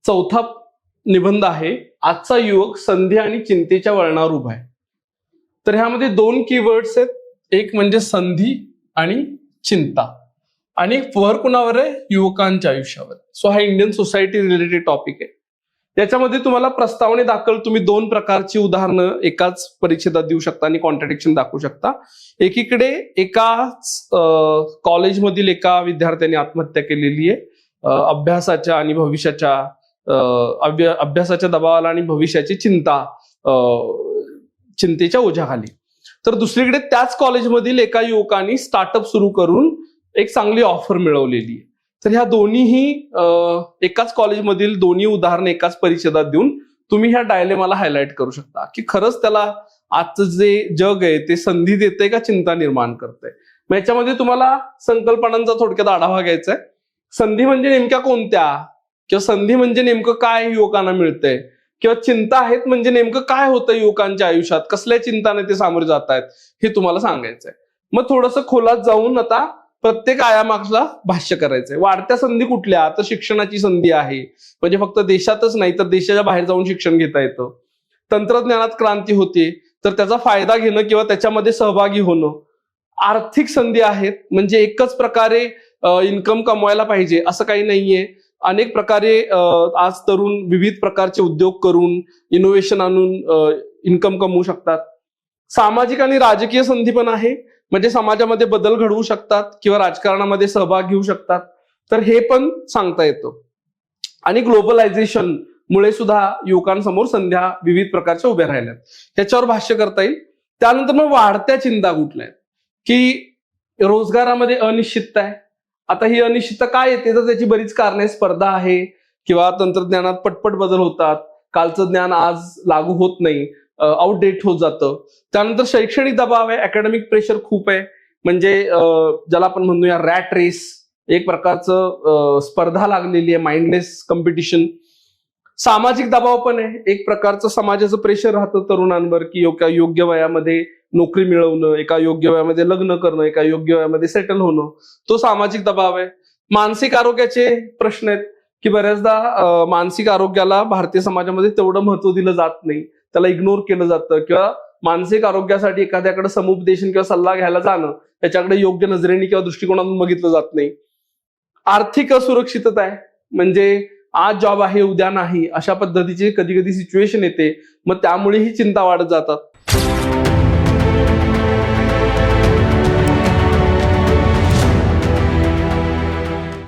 चौथा निबंध आहे, आजचा युवक संधी आणि चिंतेच्या वळणावर उभा आहे. तर ह्यामध्ये दोन कीवर्ड्स आहेत, एक म्हणजे संधी आणि चिंता, आणि वर कुणावर आहे, युवकांच्या आयुष्यावर. सो हा इंडियन सोसायटी रिलेटेड टॉपिक आहे. त्याच्यामध्ये तुम्हाला प्रस्तावने दाखल तुम्ही दोन प्रकारची उदाहरणं एकाच परिच्छेदात देऊ शकता आणि कॉन्ट्रडिक्शन दाखवू शकता. एकीकडे एकाच कॉलेजमधील एका विद्यार्थ्याने आत्महत्या केलेली आहे अभ्यासाच्या आणि भविष्याच्या अभ्यासाच्या दबावाला आणि भविष्याची चिंतेच्या ओझ्याखाली. तर दुसरीकडे त्याच कॉलेजमधील एका युवकाने स्टार्टअप सुरू करून एक चांगली ऑफर मिळवलेली आहे. तर ह्या दोन्हीही एकाच कॉलेजमधील दोन्ही उदाहरणं एकाच परिच्छेदात देऊन तुम्ही ह्या डायलेमाला हायलाइट करू शकता की खरंच त्याला आजचं जे जग आहे ते संधी देते का चिंता निर्माण करते. मग याच्यामध्ये तुम्हाला संकल्पनांचा थोडक्यात आढावा घ्यायचा आहे. संधी म्हणजे नेमक्या कोणत्या, किंवा संधी म्हणजे नेमकं काय युवकांना मिळतंय, किंवा चिंता आहेत म्हणजे नेमकं काय होतं युवकांच्या आयुष्यात, कसल्या चिंताने ते सामोरे जात आहेत हे तुम्हाला सांगायचंय. मग थोडंसं खोलात जाऊन आता प्रत्येक आयामाला भाष्य करायचंय. वाढत्या संधी कुठल्या, तर शिक्षणाची संधी आहे, म्हणजे फक्त देशातच नाही तर देशाच्या बाहेर जाऊन शिक्षण घेता येतं. तंत्रज्ञानात क्रांती होते तर त्याचा फायदा घेणं किंवा त्याच्यामध्ये सहभागी होणं. आर्थिक संधी आहेत, म्हणजे एकच प्रकारे इन्कम कमवायला पाहिजे असं काही नाहीये. अनेक प्रकारे आज तरुण विविध प्रकारचे उद्योग करून इनोव्हेशन आणून इन्कम कमवू शकतात. सामाजिक आणि राजकीय संधी पण आहे, म्हणजे समाजामध्ये बदल घडवू शकतात किंवा राजकारणामध्ये सहभाग घेऊ शकतात. तर हे पण सांगता येतं. आणि ग्लोबलायझेशन मुळे सुद्धा युवकांसमोर संध्या विविध प्रकारच्या उभ्या राहिल्यात, त्याच्यावर भाष्य करता येईल. त्यानंतर मग वाढत्या चिंता कुठल्या आहेत, की रोजगारामध्ये अनिश्चितता आहे. आता ही अनिश्चितता काय येते, तर त्याची बरीच कारणे, स्पर्धा आहे किंवा तंत्रज्ञानात पटपट बदल होतात, कालचं ज्ञान आज लागू होत नाही, आउटडेट होत जातं. त्यानंतर शैक्षणिक दबाव आहे, अकॅडमिक प्रेशर खूप आहे, म्हणजे ज्याला आपण म्हणूया रॅट रेस, एक प्रकारचं स्पर्धा लागलेली आहे, माइंडलेस कॉम्पिटिशन. सामाजिक दबाव पण आहे, एक प्रकारचं समाजाचं प्रेशर राहतं तरुणांवर की योग्य वयामध्ये नोकरी मिळवणं, एका योग्य वयामध्ये लग्न करणं, एका योग्य वयामध्ये सेटल होणं, तो सामाजिक दबाव आहे. मानसिक आरोग्याचे प्रश्न आहेत की बऱ्याचदा मानसिक आरोग्याला भारतीय समाजामध्ये तेवढं महत्व दिलं जात नाही, त्याला इग्नोर केलं जातं, किंवा मानसिक आरोग्यासाठी एखाद्याकडे समुपदेशन किंवा सल्ला घ्यायला जाणं त्याच्याकडे योग्य नजरेने किंवा दृष्टिकोनातून बघितलं जात नाही. आर्थिक असुरक्षितता आहे, म्हणजे आज जॉब आहे उद्या नाही, अशा पद्धतीची कधी कधी सिच्युएशन येते, मग त्यामुळे ही चिंता वाढत जातात.